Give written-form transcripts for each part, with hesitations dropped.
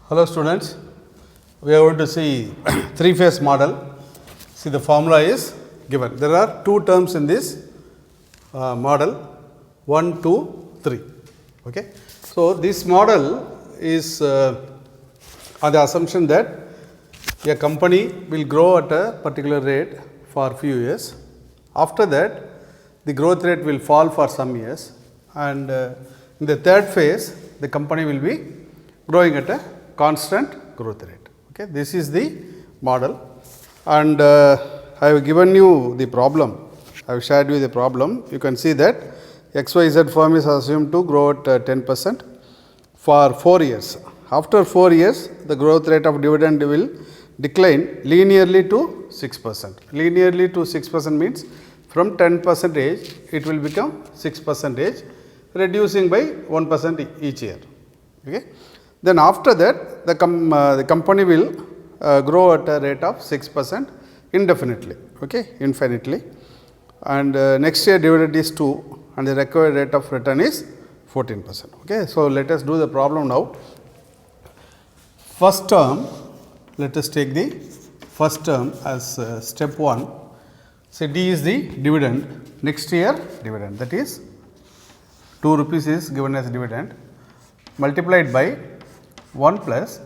Hello students, we are going to see three-phase model. See, the formula is given. There are two terms in this model, 1, 2, 3. Okay. So, this model is on the assumption that a company will grow at a particular rate for few years. After that, the growth rate will fall for some years, and in the third phase, the company will be growing at a constant growth rate. Okay. This is the model, and I have given you the problem. I have shared you the problem. You can see that XYZ firm is assumed to grow at 10% for 4 years. After 4 years, the growth rate of dividend will decline linearly to 6%. Linearly to 6% means from 10% it will become 6%, reducing by 1% each year. Okay. Then after that, the company will grow at a rate of 6% indefinitely, okay, infinitely, and next year dividend is 2 and the required rate of return is 14%. Okay. So, let us do the problem now. First term, let us take the first term as step 1. So, D is the dividend, next year dividend, that is 2 rupees is given as dividend, multiplied by 1 plus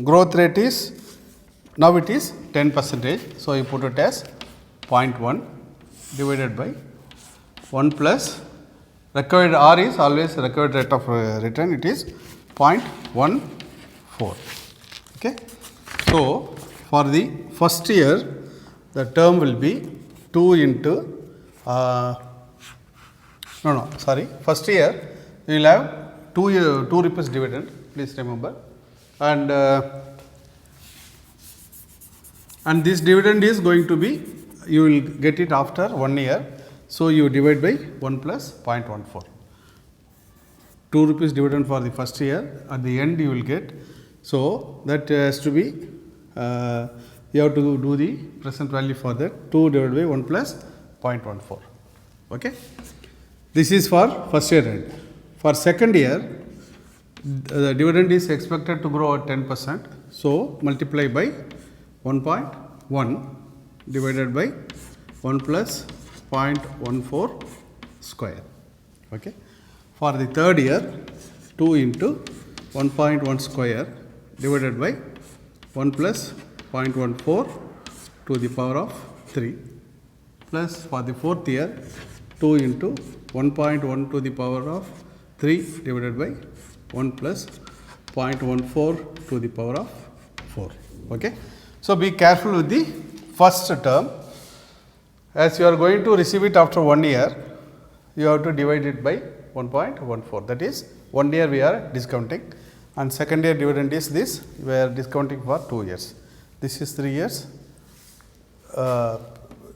growth rate is, now it is 10%. So, you put it as 0.1 divided by 1 plus required R is always required rate of return, it is 0.14. Okay. So, for the first year, the term will be 2 into first year we will have 2 rupees dividend, please remember, and this dividend is going to be, you will get it after 1 year. So, you divide by 1 plus 0.14, 2 rupees dividend for the first year, at the end you will get. So, that has to be, you have to do the present value for that, 2 divided by 1 plus 0.14. Okay. This is for first year end. For second year, the dividend is expected to grow at 10%. So, multiply by 1.1 divided by 1 plus 0.14 square. Okay. For the third year, 2 into 1.1 square divided by 1 plus 0.14 to the power of 3, plus for the fourth year, 2 into 1.1 to the power of 3 divided by 1 plus 0.14 to the power of 4. Okay. So, be careful with the first term. As you are going to receive it after 1 year, you have to divide it by 1.14. That is 1 year we are discounting, and second year dividend is this, we are discounting for 2 years. This is 3 years,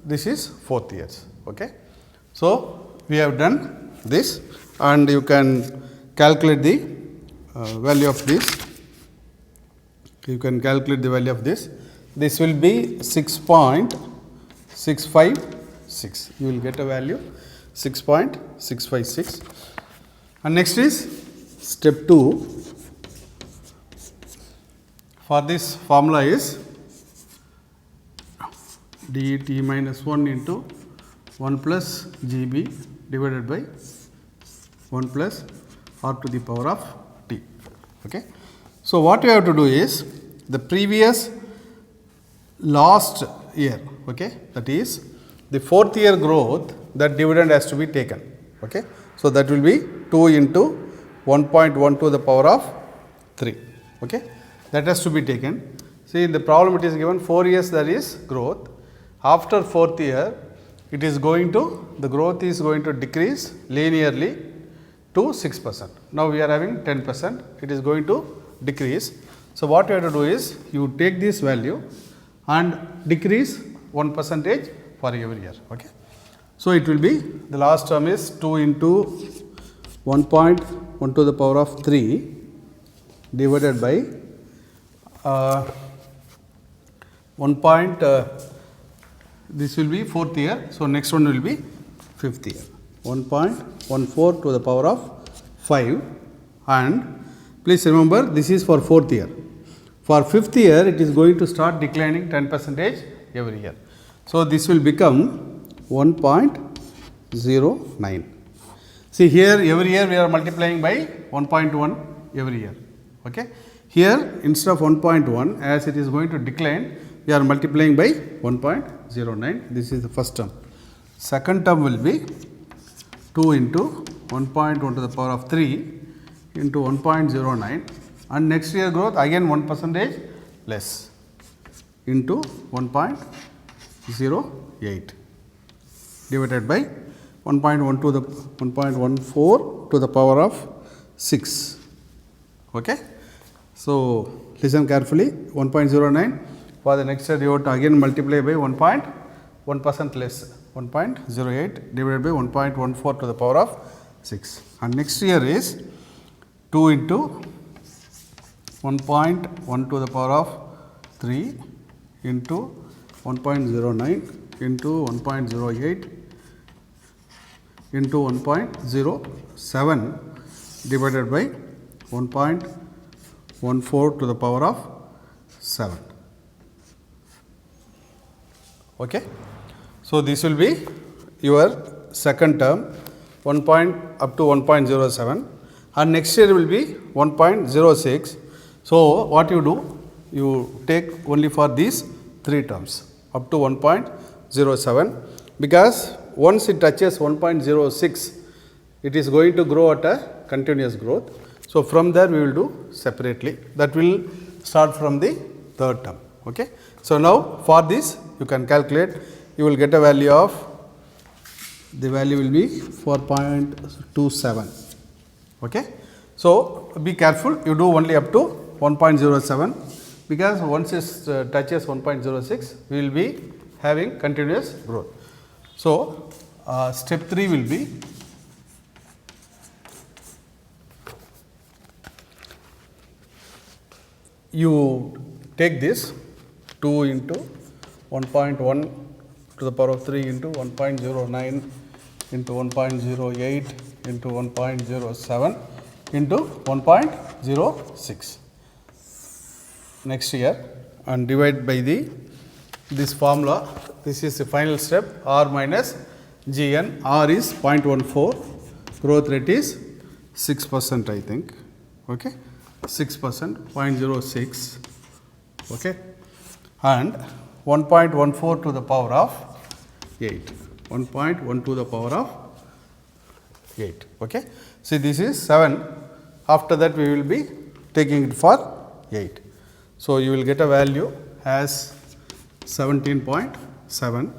this is 4th years. Okay. So, we have done this, and you can calculate the value of this. You can calculate the value of this. This will be 6.656. You will get a value 6.656. And next is step 2. For this formula is DET minus 1 into 1 plus GB divided by 1 plus R to the power of T. Okay. So, what you have to do is the previous last year, okay, that is the 4th year growth, that dividend has to be taken. Okay. So, that will be 2 into 1.1 to the power of 3. Okay. That has to be taken. See, in the problem it is given 4 years there is growth. After 4th year, it is going to, the growth is going to decrease linearly to 6%. Now, we are having 10%, it is going to decrease. So, what you have to do is, you take this value and decrease 1% for every year. Okay. So, it will be, the last term is 2 into 1.1 to the power of 3 divided by 1. This will be 4th year. So, next one will be 5th year, 1.14 to the power of 5 and Please remember this is for 4th year. For 5th year it is going to start declining 10 percentage every year. So, this will become 1.09. See here every year we are multiplying by 1.1 every year. Okay. Here instead of 1.1 as it is going to decline we are multiplying by 1.09. This is the first term. Second term will be 2 into 1.1 to the power of 3 into 1.09 and next year growth again 1 percentage less into 1.08 divided by 1.1 to the 1.14 to the power of 6. Okay. So, listen carefully 1.09 for the next year you have to again multiply by 1.1% less 1.08 divided by 1.14 to the power of 6 and next year is 2 into 1.1 to the power of 3 into 1.09 into 1.08 into 1.07 divided by 1.14 to the power of 7. Okay. So, this will be your second term 1 point up to 1.07 and next year will be 1.06. So, what you do? You take only for these 3 terms up to 1.07 because once it touches 1.06 it is going to grow at a continuous growth. So, from there we will do separately, that will start from the third term. Okay. So, now for this you can calculate, you will get a value of, the value will be 4.27. Okay. So, be careful, you do only up to 1.07 because once it touches 1.06 we will be having continuous growth. So, step 3 will be you take this 2 into 1.1 to the power of 3 into 1.09 into 1.08 into 1.07 into 1.06 next year and divide by this formula. This is the final step, R minus Gn. R is 0.14, growth rate is 6% I think. Okay. 6%, 0.06, okay, and 1.14 to the power of 8, 1.1 to the power of 8. Okay. See, this is 7. After that, we will be taking it for 8. So, you will get a value as 17.7.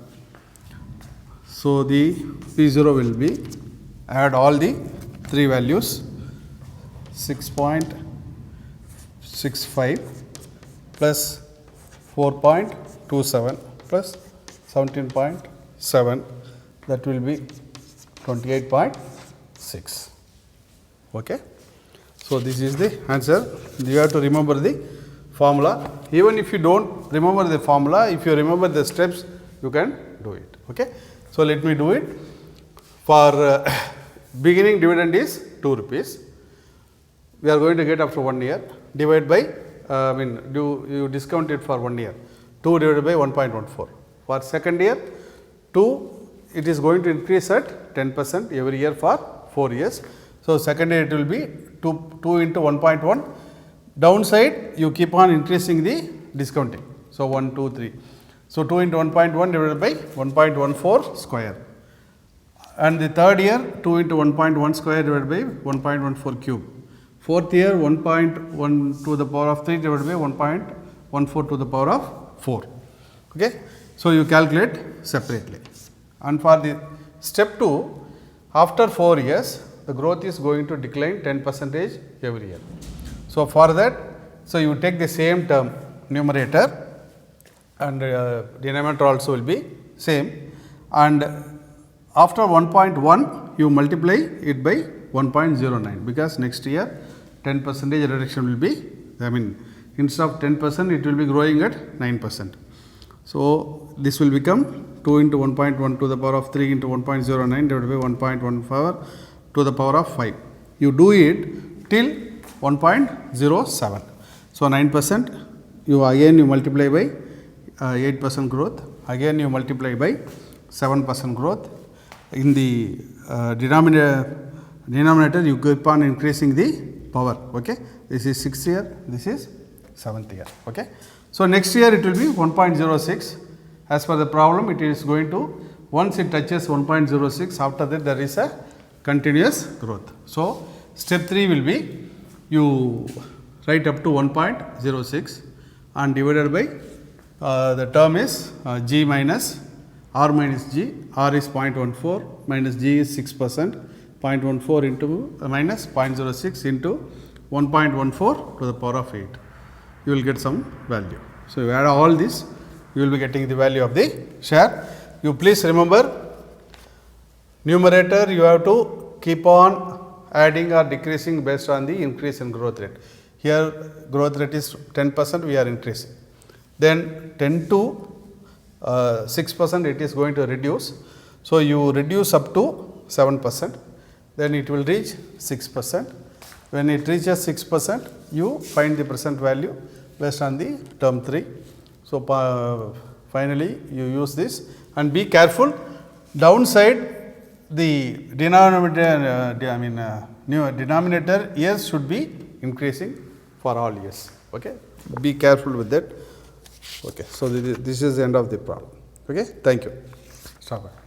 So, the P0 will be, add all the 3 values, 6.65 plus 4.27 plus 17.7, that will be 28.6. Okay. So, this is the answer. You have to remember the formula. Even if you do not remember the formula, if you remember the steps, you can do it. Okay. So, let me do it. For beginning dividend is 2 rupees. We are going to get after 1 year, divide by, you discount it for 1 year, 2 divided by 1.14. For second year, 2, it is going to increase at 10% every year for 4 years. So, second year it will be 2 into 1.1. Downside, you keep on increasing the discounting. So, 1, 2, 3. So, 2 into 1.1 divided by 1.14 square. And the third year, 2 into 1.1 square divided by 1.14 cube. Fourth year, 1.1 to the power of 3 divided by 1.14 to the power of 4. Okay. So, you calculate separately. And for the step 2, after 4 years, the growth is going to decline 10% every year. So, for that, so you take the same term numerator and denominator also will be same, and after 1.1 you multiply it by 1.09 because next year 10% reduction will be, instead of 10% it will be growing at 9%. So, this will become 2 into 1.1 to the power of 3 into 1.09 divided by 1.14 to the power of 5. You do it till 1.07. So 9%, you again you multiply by 8% growth, again you multiply by 7% growth. In the denominator you keep on increasing the power. Okay. This is 6th year, this is 7th year. Okay. So next year it will be 1.06. As per the problem, it is going to, once it touches 1.06, after that there is a continuous growth. So step 3 will be, you write up to 1.06 and divided by the term is G minus R minus G. R is 0.14 minus G is 6%, 0.14 into minus 0.06 into 1.14 to the power of 8. You will get some value. So you add all this, you will be getting the value of the share. You please remember, numerator you have to keep on adding or decreasing based on the increase in growth rate. Here growth rate is 10%, we are increasing. Then 10 to 6% it is going to reduce. So you reduce up to 7%, then it will reach 6%. When it reaches 6%, you find the present value based on the term 3. So finally you use this, and be careful, downside the denominator, denominator years should be increasing for all years. Okay, be careful with that. Okay, so this is the end of the problem. Okay, thank you. Stop it.